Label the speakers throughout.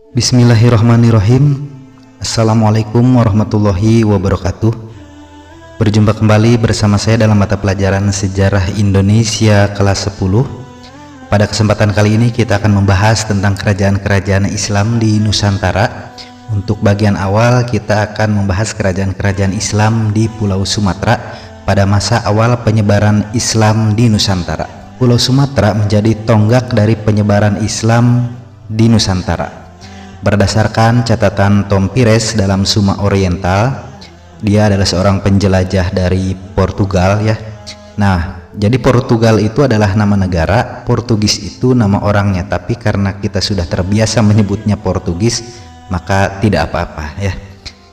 Speaker 1: Bismillahirrahmanirrahim. Assalamualaikum warahmatullahi wabarakatuh. Berjumpa kembali bersama saya dalam mata pelajaran Sejarah Indonesia kelas 10. Pada kesempatan kali ini kita akan membahas tentang kerajaan-kerajaan Islam di Nusantara. Untuk bagian awal kita akan membahas kerajaan-kerajaan Islam di Pulau Sumatera pada masa awal penyebaran Islam di Nusantara. Pulau Sumatera menjadi tonggak dari penyebaran Islam di Nusantara. Berdasarkan catatan Tom Pires dalam Suma Oriental, dia adalah seorang penjelajah dari Portugal ya. Nah, jadi Portugal itu adalah nama negara, Portugis itu nama orangnya, tapi karena kita sudah terbiasa menyebutnya Portugis, maka tidak apa-apa ya.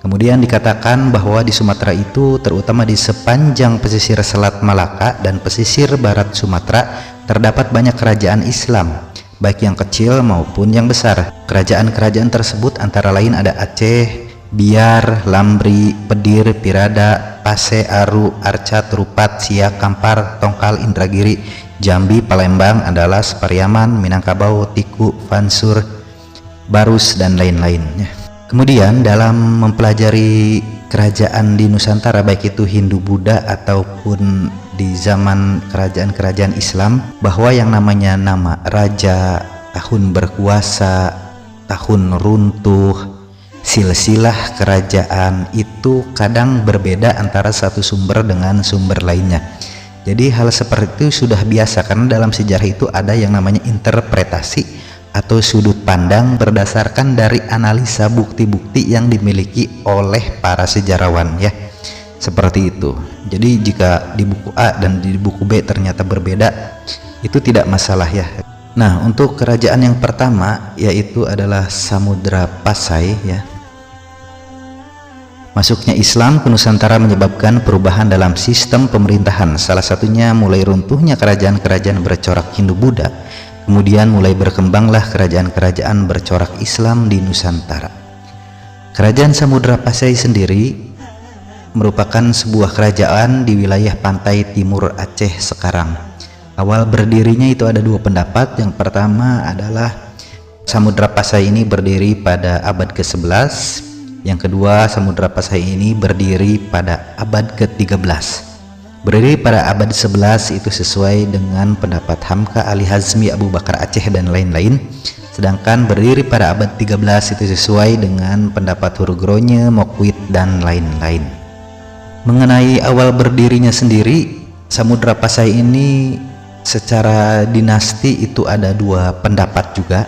Speaker 1: Kemudian dikatakan bahwa di Sumatera itu, terutama di sepanjang pesisir Selat Malaka dan pesisir barat Sumatera, terdapat banyak kerajaan Islam, baik yang kecil maupun yang besar. Kerajaan-kerajaan tersebut antara lain ada Aceh, Biar, Lambri, Pedir, Pirada, Pase, Aru, Arcat, Rupat, Siak, Kampar, Tongkal, Indragiri, Jambi, Palembang, Andalas, Pariaman, Minangkabau, Tiku, Vansur, Barus, dan lain-lain. Kemudian dalam mempelajari kerajaan di Nusantara, baik itu Hindu-Buddha ataupun di zaman kerajaan-kerajaan Islam, bahwa yang namanya nama raja, tahun berkuasa, tahun runtuh, silsilah kerajaan itu kadang berbeda antara satu sumber dengan sumber lainnya. Jadi hal seperti itu sudah biasa, karena dalam sejarah itu ada yang namanya interpretasi atau sudut pandang berdasarkan dari analisa bukti-bukti yang dimiliki oleh para sejarawan ya. Seperti itu. Jadi jika di buku A dan di buku B ternyata berbeda, itu tidak masalah ya. Nah, untuk kerajaan yang pertama yaitu adalah Samudra Pasai ya. Masuknya Islam ke Nusantara menyebabkan perubahan dalam sistem pemerintahan. Salah satunya mulai runtuhnya kerajaan-kerajaan bercorak Hindu-Buddha. Kemudian mulai berkembanglah kerajaan-kerajaan bercorak Islam di Nusantara. Kerajaan Samudra Pasai sendiri merupakan sebuah kerajaan di wilayah pantai timur Aceh sekarang. Awal berdirinya itu ada dua pendapat. Yang pertama adalah Samudra Pasai ini berdiri pada abad ke-11. Yang kedua, Samudra Pasai ini berdiri pada abad ke-13. Berdiri pada abad 11 itu sesuai dengan pendapat Hamka Ali Hazmi, Abu Bakar Aceh, dan lain-lain. Sedangkan berdiri pada abad 13 itu sesuai dengan pendapat Hurugronye, Mokwit, dan lain-lain. Mengenai awal berdirinya sendiri, Samudra Pasai ini secara dinasti itu ada dua pendapat juga.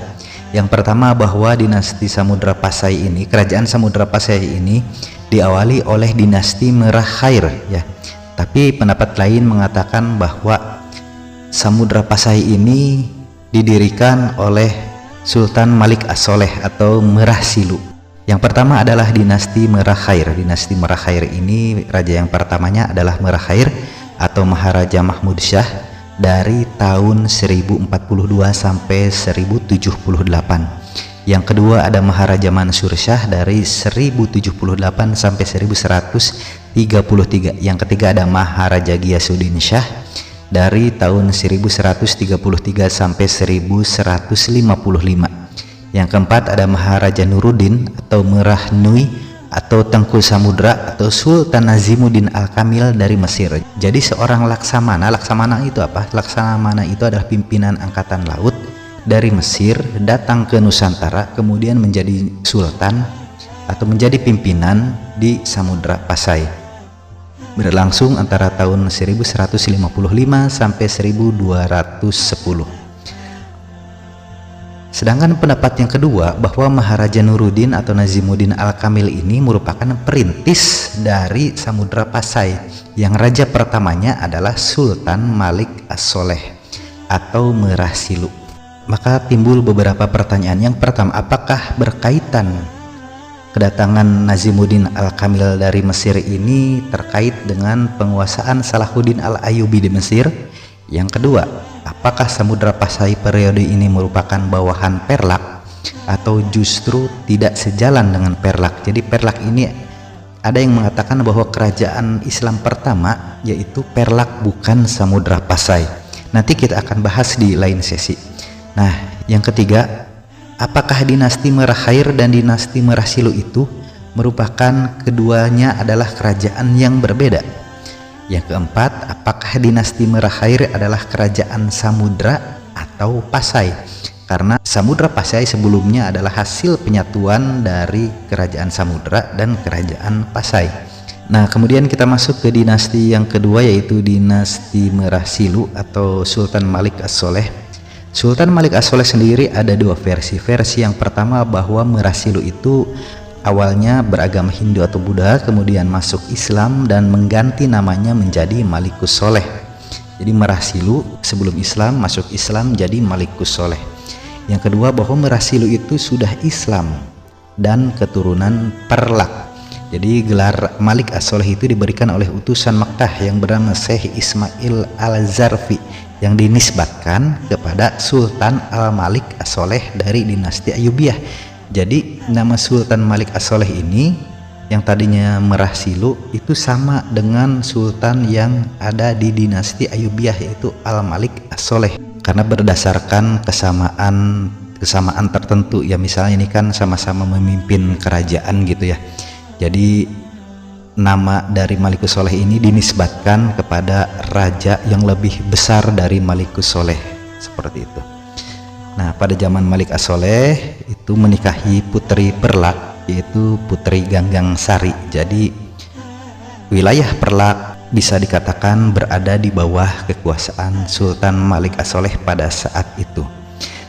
Speaker 1: Yang pertama bahwa dinasti Samudra Pasai ini, kerajaan Samudra Pasai ini diawali oleh dinasti Merah Khair ya. Tapi pendapat lain mengatakan bahwa Samudra Pasai ini didirikan oleh Sultan Malik As-Soleh atau Merah Silu. Yang pertama adalah dinasti Merah Khair. Dinasti Merah Khair ini raja yang pertamanya adalah Merah Khair atau Maharaja Mahmud Syah dari tahun 1042 sampai 1078. Yang kedua ada Maharaja Mansur Syah dari 1078 sampai 1133. Yang ketiga ada Maharaja Ghiyasuddin Syah dari tahun 1133 sampai 1155. Yang keempat ada Maharaja Nuruddin atau Merah Nui atau Tengku Samudra atau Sultan Nazimuddin Al-Kamil dari Mesir. Jadi seorang laksamana itu apa? Laksamana itu adalah pimpinan angkatan laut dari Mesir datang ke Nusantara, kemudian menjadi sultan atau menjadi pimpinan di Samudra Pasai. Berlangsung antara tahun 1155 sampai 1210. Sedangkan pendapat yang kedua bahwa Maharaja Nuruddin atau Nazimuddin Al-Kamil ini merupakan perintis dari Samudra Pasai, yang raja pertamanya adalah Sultan Malik As-Soleh atau Merah Silu. Maka timbul beberapa pertanyaan. Yang pertama, apakah berkaitan kedatangan Nazimuddin Al-Kamil dari Mesir ini terkait dengan penguasaan Salahuddin Al-Ayyubi di Mesir? Yang kedua, apakah Samudra Pasai periode ini merupakan bawahan Perlak atau justru tidak sejalan dengan Perlak? Jadi Perlak ini ada yang mengatakan bahwa kerajaan Islam pertama yaitu Perlak, bukan Samudra Pasai. Nanti kita akan bahas di lain sesi. Nah, yang ketiga, apakah dinasti Merah Khair dan dinasti Merah Silu itu merupakan keduanya adalah kerajaan yang berbeda? Yang keempat, apakah dinasti Merah Khair adalah kerajaan Samudra atau Pasai? Karena Samudra Pasai sebelumnya adalah hasil penyatuan dari kerajaan Samudra dan kerajaan Pasai. Nah, kemudian kita masuk ke dinasti yang kedua, yaitu dinasti Merah Silu atau Sultan Malik As-Soleh. Sultan Malik As-Soleh sendiri ada dua versi. Versi yang pertama bahwa Merah Silu itu awalnya beragama Hindu atau Buddha, kemudian masuk Islam dan mengganti namanya menjadi Malikus Soleh. Jadi Merah Silu sebelum Islam masuk Islam jadi Malikus Soleh. Yang kedua bahwa Merah Silu itu sudah Islam dan keturunan Perlak. Jadi gelar Malik As-Soleh itu diberikan oleh utusan Makkah yang bernama Syekh Ismail Al-Zarfi yang dinisbatkan kepada Sultan Al-Malik As-Soleh dari dinasti Ayyubiyah. Jadi nama Sultan Malik As-Soleh ini yang tadinya Merah Silu itu sama dengan sultan yang ada di dinasti Ayyubiyah, yaitu Al-Malik As-Soleh, karena berdasarkan kesamaan tertentu ya, misalnya ini kan sama-sama memimpin kerajaan gitu ya. Jadi nama dari Malikus Soleh ini dinisbatkan kepada raja yang lebih besar dari Malikus Soleh, seperti itu. Nah, pada zaman Malik As-Soleh itu menikahi putri Perlak, yaitu Putri Ganggang Sari. Jadi wilayah Perlak bisa dikatakan berada di bawah kekuasaan Sultan Malik As-Soleh pada saat itu.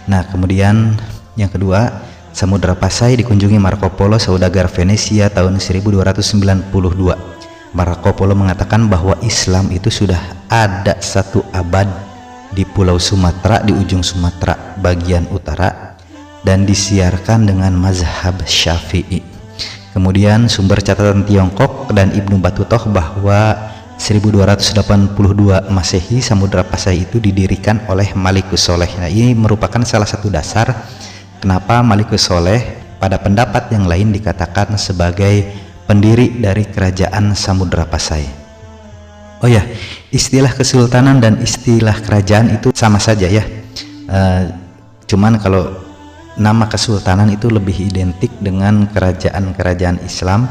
Speaker 1: Nah, kemudian yang kedua, Samudra Pasai dikunjungi Marco Polo, saudagar Venesia, tahun 1292. Marco Polo mengatakan bahwa Islam itu sudah ada 1 abad di Pulau Sumatera, di ujung Sumatera bagian utara, dan disiarkan dengan mazhab Syafi'i. Kemudian sumber catatan Tiongkok dan Ibnu Battutoh bahwa 1282 Masehi Samudra Pasai itu didirikan oleh Malikus Soleh. Nah, ini merupakan salah satu dasar kenapa Malikus Soleh pada pendapat yang lain dikatakan sebagai pendiri dari kerajaan Samudra Pasai. Oh ya, istilah kesultanan dan istilah kerajaan itu sama saja ya. Cuman kalau nama kesultanan itu lebih identik dengan kerajaan-kerajaan Islam.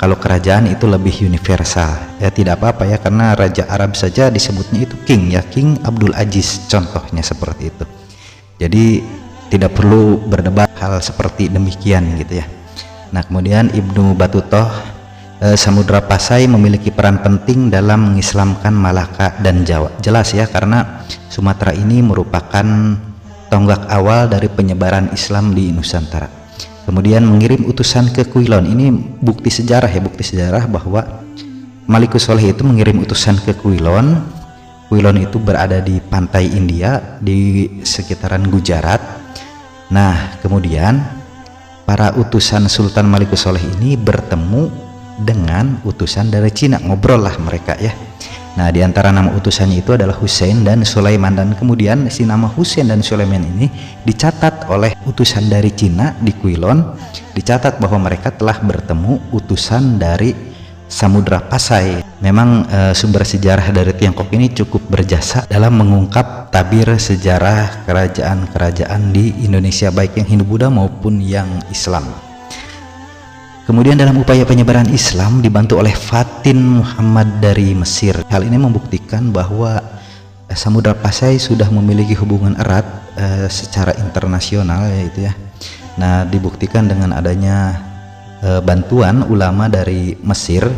Speaker 1: Kalau kerajaan itu lebih universal ya, tidak apa-apa ya, karena raja Arab saja disebutnya itu king ya, King Abdul Aziz contohnya seperti itu. Jadi tidak perlu berdebat hal seperti demikian gitu ya. Nah, kemudian Ibnu Battutoh, Samudra Pasai memiliki peran penting dalam mengislamkan Malaka dan Jawa. Jelas ya, karena Sumatera ini merupakan tonggak awal dari penyebaran Islam di Nusantara. Kemudian mengirim utusan ke Quilon. Ini bukti sejarah ya, bukti sejarah bahwa Malikus Soleh itu mengirim utusan ke Quilon. Quilon itu berada di pantai India di sekitaran Gujarat. Nah, kemudian para utusan Sultan Malikus Soleh ini bertemu dengan utusan dari Cina, ngobrol lah mereka ya. Nah, di antara nama utusannya itu adalah Hussein dan Sulaiman, dan kemudian si nama Hussein dan Sulaiman ini dicatat oleh utusan dari Cina di Quilon, dicatat bahwa mereka telah bertemu utusan dari Samudra Pasai. Memang sumber sejarah dari Tiongkok ini cukup berjasa dalam mengungkap tabir sejarah kerajaan-kerajaan di Indonesia, baik yang Hindu-Buddha maupun yang Islam. Kemudian dalam upaya penyebaran Islam dibantu oleh Fatin Muhammad dari Mesir. Hal ini membuktikan bahwa Samudra Pasai sudah memiliki hubungan erat secara internasional yaitu ya. Nah, dibuktikan dengan adanya bantuan ulama dari Mesir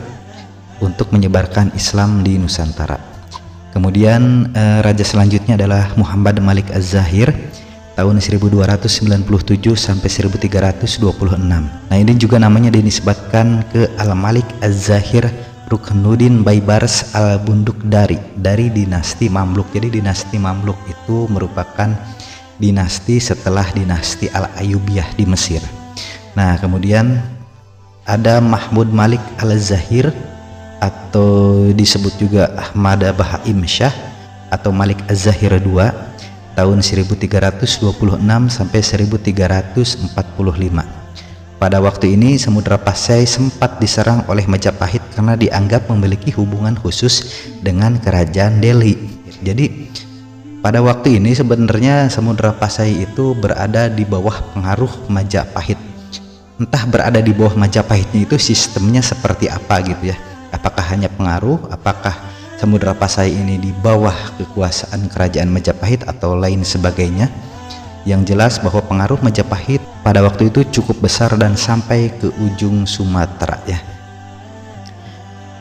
Speaker 1: untuk menyebarkan Islam di Nusantara. Kemudian raja selanjutnya adalah Muhammad Malik Az-Zahir tahun 1297 sampai 1326. Nah, ini juga namanya dinisbatkan ke Al-Malik Az-Zahir Ruknuddin Baibars Al-Bundukdari dari dinasti Mamluk. Jadi dinasti Mamluk itu merupakan dinasti setelah dinasti Al-Ayyubiyah di Mesir. Nah, kemudian ada Mahmud Malik Al-Zahir atau disebut juga Ahmad Bahaim Shah atau Malik Az-Zahir II tahun 1326 sampai 1345. Pada waktu ini Samudra Pasai sempat diserang oleh Majapahit karena dianggap memiliki hubungan khusus dengan kerajaan Delhi. Jadi pada waktu ini sebenarnya Samudra Pasai itu berada di bawah pengaruh Majapahit. Entah berada di bawah Majapahitnya itu sistemnya seperti apa gitu ya. Apakah hanya pengaruh, apakah Samudra Pasai ini di bawah kekuasaan kerajaan Majapahit atau lain sebagainya. Yang jelas bahwa pengaruh Majapahit pada waktu itu cukup besar dan sampai ke ujung Sumatera ya.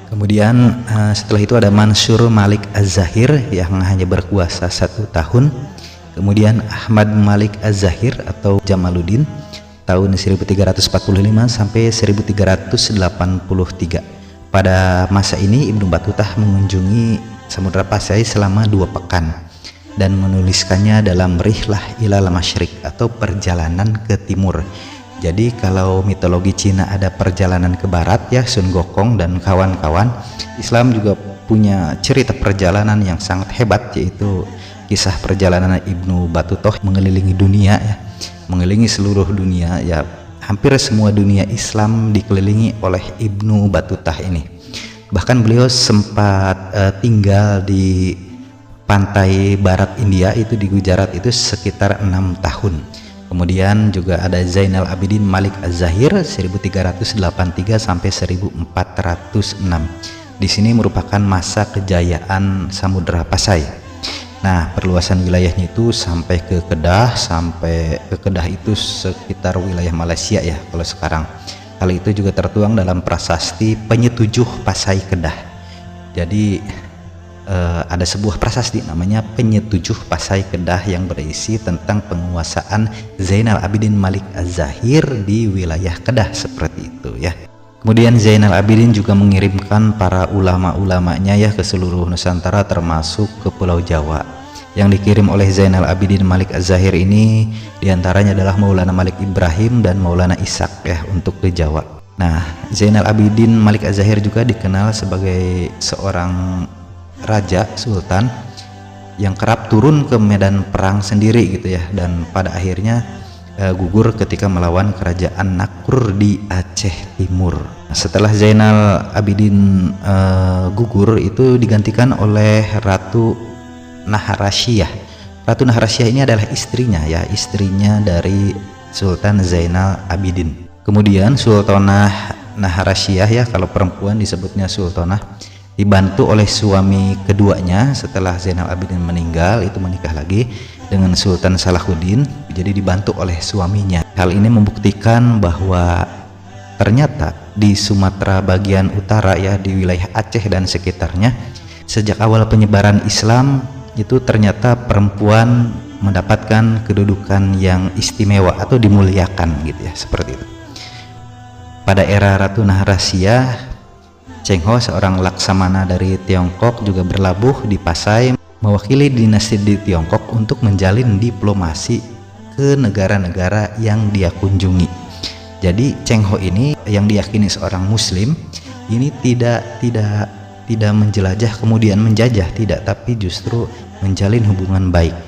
Speaker 1: Kemudian setelah itu ada Mansur Malik Az-Zahir yang hanya berkuasa 1 tahun. Kemudian Ahmad Malik Az-Zahir atau Jamaluddin tahun 1345 sampai 1383. Pada masa ini Ibnu Battuta mengunjungi Samudra Pasai selama 2 pekan dan menuliskannya dalam Rihlah Ilal Masyriq atau perjalanan ke timur. Jadi kalau mitologi Cina ada perjalanan ke barat ya, Sun Gokong dan kawan-kawan, Islam juga punya cerita perjalanan yang sangat hebat, yaitu kisah perjalanan Ibnu Battuta mengelilingi dunia ya, mengelilingi seluruh dunia ya. Hampir semua dunia Islam dikelilingi oleh Ibnu Battuta ini. Bahkan beliau sempat tinggal di pantai barat India itu di Gujarat itu sekitar 6 tahun. Kemudian juga ada Zainal Abidin Malik Az-Zahir 1383 sampai 1406. Di sini merupakan masa kejayaan Samudra Pasai. Nah, perluasan wilayahnya itu sampai ke Kedah, itu sekitar wilayah Malaysia ya kalau sekarang. Hal itu juga tertuang dalam prasasti Penyetujuh Pasai Kedah. Jadi ada sebuah prasasti namanya Penyetujuh Pasai Kedah yang berisi tentang penguasaan Zainal Abidin Malik Az-Zahir di wilayah Kedah seperti itu ya. Kemudian Zainal Abidin juga mengirimkan para ulama-ulamanya ya ke seluruh Nusantara termasuk ke Pulau Jawa. Yang dikirim oleh Zainal Abidin Malik Az-Zahir ini diantaranya adalah Maulana Malik Ibrahim dan Maulana Ishaq ya untuk ke Jawa. Nah, Zainal Abidin Malik Az-Zahir juga dikenal sebagai seorang raja sultan yang kerap turun ke medan perang sendiri gitu ya, dan pada akhirnya gugur ketika melawan kerajaan Nakur di Aceh Timur. Setelah Zainal Abidin gugur, itu digantikan oleh Ratu Naharasyah. Ratu Naharasyah ini adalah istrinya ya, istrinya dari Sultan Zainal Abidin. Kemudian Sultanah Naharasyah ya, kalau perempuan disebutnya sultanah, dibantu oleh suami keduanya setelah Zainal Abidin meninggal, itu menikah lagi dengan Sultan Salahuddin, jadi dibantu oleh suaminya. Hal ini membuktikan bahwa ternyata di Sumatera bagian utara ya, di wilayah Aceh dan sekitarnya, sejak awal penyebaran Islam itu ternyata perempuan mendapatkan kedudukan yang istimewa atau dimuliakan gitu ya, seperti itu. Pada era Ratu Naharasyah, Cheng Ho, seorang laksamana dari Tiongkok, juga berlabuh di Pasai mewakili dinasti di Tiongkok untuk menjalin diplomasi ke negara-negara yang dia kunjungi. Jadi Cheng Ho ini yang diyakini seorang muslim ini tidak menjelajah kemudian menjajah, tidak, tapi justru menjalin hubungan baik.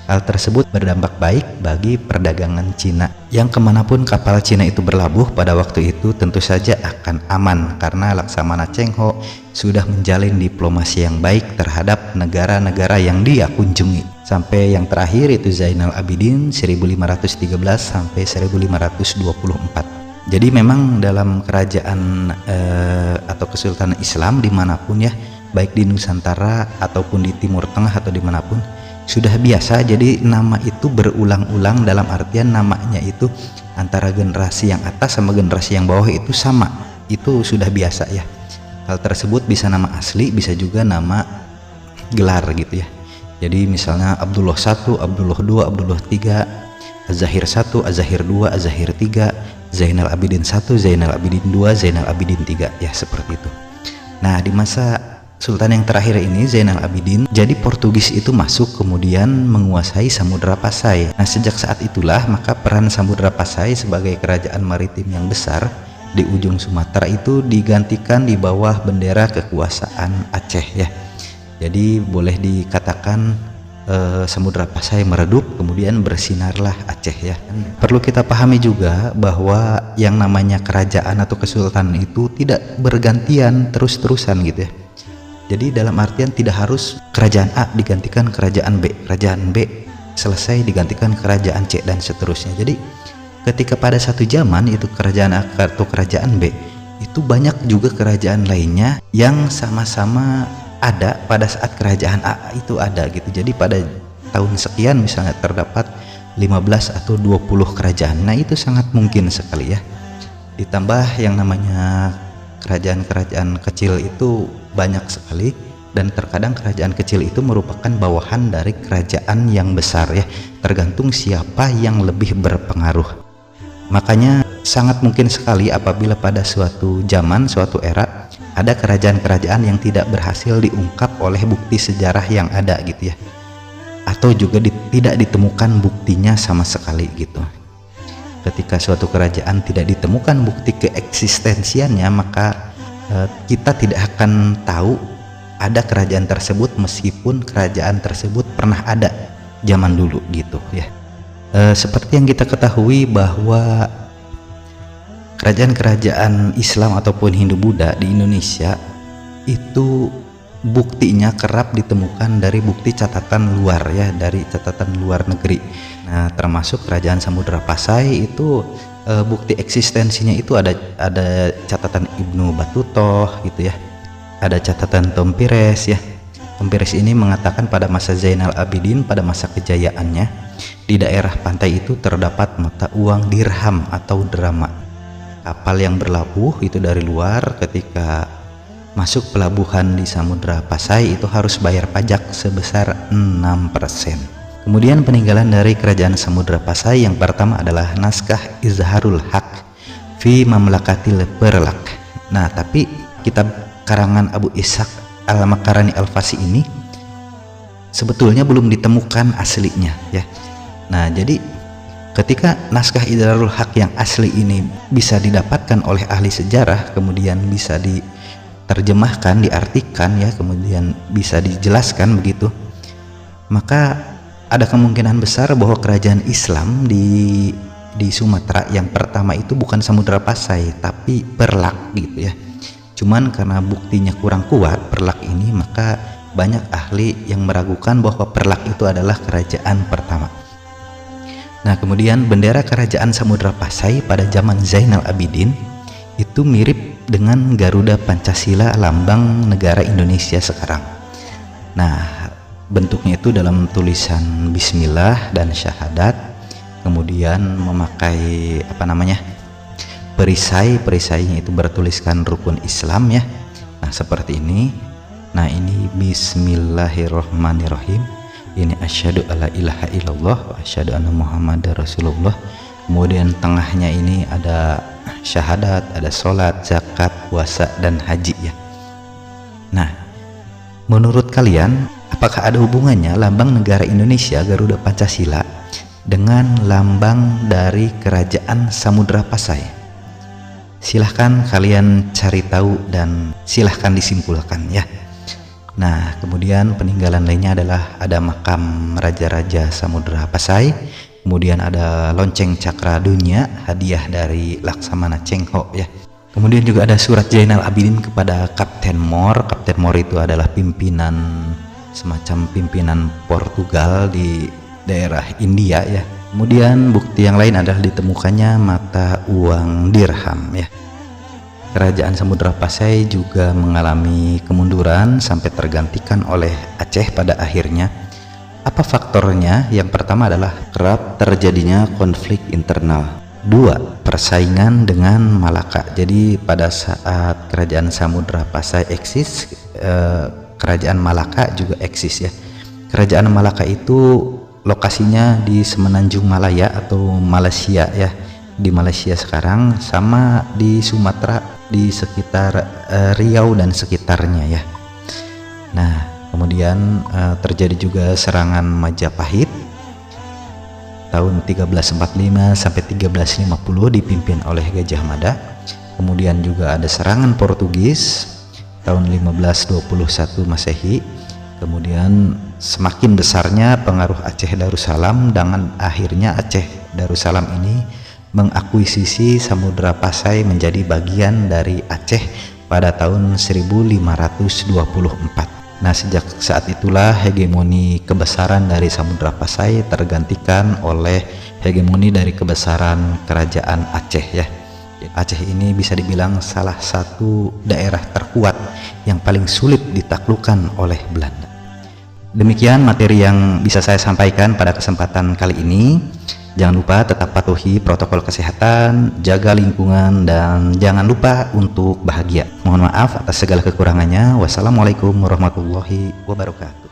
Speaker 1: Hal tersebut berdampak baik bagi perdagangan Cina, yang kemanapun kapal Cina itu berlabuh pada waktu itu tentu saja akan aman karena Laksamana Cheng Ho sudah menjalin diplomasi yang baik terhadap negara-negara yang dia kunjungi. Sampai yang terakhir itu Zainal Abidin 1513 sampai 1524. Jadi memang dalam kerajaan atau kesultanan Islam dimanapun ya, baik di Nusantara ataupun di Timur Tengah atau dimanapun, sudah biasa jadi nama itu berulang-ulang, dalam artian namanya itu antara generasi yang atas sama generasi yang bawah itu sama, itu sudah biasa ya. Hal tersebut bisa nama asli, bisa juga nama gelar gitu ya. Jadi misalnya Abdullah 1, Abdullah 2, Abdullah 3, Az-Zahir 1, Az-Zahir 2, Az-Zahir 3, Zainal Abidin 1, Zainal Abidin 2, Zainal Abidin 3 ya, seperti itu. Nah, di masa Sultan yang terakhir ini, Zainal Abidin, jadi Portugis itu masuk kemudian menguasai Samudra Pasai. Nah, sejak saat itulah maka peran Samudra Pasai sebagai kerajaan maritim yang besar di ujung Sumatera itu digantikan di bawah bendera kekuasaan Aceh ya. Jadi boleh dikatakan Samudra Pasai meredup, kemudian bersinarlah Aceh ya. Perlu kita pahami juga bahwa yang namanya kerajaan atau kesultanan itu tidak bergantian terus-terusan gitu ya. Jadi dalam artian tidak harus kerajaan A digantikan kerajaan B selesai digantikan kerajaan C dan seterusnya. Jadi ketika pada satu zaman itu kerajaan A atau kerajaan B, itu banyak juga kerajaan lainnya yang sama-sama ada pada saat kerajaan A itu ada gitu. Jadi pada tahun sekian misalnya terdapat 15 atau 20 kerajaan. Nah itu sangat mungkin sekali ya. Ditambah yang namanya kerajaan-kerajaan kecil itu banyak sekali, dan terkadang kerajaan kecil itu merupakan bawahan dari kerajaan yang besar ya, tergantung siapa yang lebih berpengaruh. Makanya sangat mungkin sekali apabila pada suatu zaman, suatu era ada kerajaan-kerajaan yang tidak berhasil diungkap oleh bukti sejarah yang ada gitu ya, atau juga tidak ditemukan buktinya sama sekali gitu. Ketika suatu kerajaan tidak ditemukan bukti keeksistensiannya, maka kita tidak akan tahu ada kerajaan tersebut meskipun kerajaan tersebut pernah ada zaman dulu gitu ya. Seperti yang kita ketahui bahwa kerajaan-kerajaan Islam ataupun Hindu-Buddha di Indonesia itu buktinya kerap ditemukan dari bukti catatan luar ya, dari catatan luar negeri. Nah termasuk kerajaan Samudra Pasai itu bukti eksistensinya itu ada catatan Ibnu Battutoh gitu ya, ada catatan Tom Pires ya. Tom Pires ini mengatakan pada masa Zainal Abidin, pada masa kejayaannya, di daerah pantai itu terdapat mata uang dirham atau drama. Kapal yang berlabuh itu dari luar ketika masuk pelabuhan di Samudra Pasai itu harus bayar pajak sebesar 6%. Kemudian peninggalan dari kerajaan Samudra Pasai yang pertama adalah naskah Izharul Haq fi Mamlakatil Perlak. Nah tapi kitab karangan Abu Ishaq Al-Makarani Al-Fasi ini sebetulnya belum ditemukan aslinya ya. Nah jadi ketika naskah Izharul Haq yang asli ini bisa didapatkan oleh ahli sejarah, kemudian bisa diterjemahkan, diartikan ya, kemudian bisa dijelaskan begitu, maka ada kemungkinan besar bahwa kerajaan Islam di Sumatera yang pertama itu bukan Samudra Pasai tapi Perlak gitu ya. Cuman karena buktinya kurang kuat Perlak ini, maka banyak ahli yang meragukan bahwa Perlak itu adalah kerajaan pertama. Nah kemudian bendera kerajaan Samudra Pasai pada zaman Zainal Abidin itu mirip dengan Garuda Pancasila, lambang negara Indonesia sekarang. Nah bentuknya itu dalam tulisan Bismillah dan syahadat, kemudian memakai perisainya itu bertuliskan rukun Islam ya. Nah seperti ini. Nah ini Bismillahirrohmanirrohim, ini asyhadu alla ilaha illallah wa asyhadu anna muhammadar rasulullah. Kemudian tengahnya ini ada syahadat, ada sholat, zakat, puasa, dan haji ya. Nah menurut kalian apakah ada hubungannya lambang negara Indonesia Garuda Pancasila dengan lambang dari kerajaan Samudra Pasai? Silahkan kalian cari tahu dan silahkan disimpulkan ya. Nah kemudian peninggalan lainnya adalah ada makam Raja-Raja Samudra Pasai, kemudian ada lonceng cakra dunia, hadiah dari Laksamana Cheng Ho ya. Kemudian juga ada surat Zainal Abidin kepada Kapten Moore. Kapten Moore itu adalah semacam pimpinan Portugal di daerah India ya. Kemudian bukti yang lain adalah ditemukannya mata uang dirham ya. Kerajaan Samudra Pasai juga mengalami kemunduran sampai tergantikan oleh Aceh pada akhirnya. Apa faktornya? Yang pertama adalah kerap terjadinya konflik internal. 2. Persaingan dengan Malaka. Jadi pada saat kerajaan Samudra Pasai eksis, kerajaan Malaka juga eksis ya. Kerajaan Malaka itu lokasinya di Semenanjung Malaya atau Malaysia ya, di Malaysia sekarang, sama di Sumatera di sekitar Riau dan sekitarnya ya. Nah kemudian terjadi juga serangan Majapahit tahun 1345 sampai 1350 dipimpin oleh Gajah Mada. Kemudian juga ada serangan Portugis tahun 1521 Masehi. Kemudian semakin besarnya pengaruh Aceh Darussalam, dengan akhirnya Aceh Darussalam ini mengakuisisi Samudra Pasai menjadi bagian dari Aceh pada tahun 1524. Nah, sejak saat itulah hegemoni kebesaran dari Samudra Pasai tergantikan oleh hegemoni dari kebesaran kerajaan Aceh ya. Aceh ini bisa dibilang salah satu daerah terkuat yang paling sulit ditaklukkan oleh Belanda. Demikian materi yang bisa saya sampaikan pada kesempatan kali ini. Jangan lupa tetap patuhi protokol kesehatan, jaga lingkungan, dan jangan lupa untuk bahagia. Mohon maaf atas segala kekurangannya. Wassalamualaikum warahmatullahi wabarakatuh.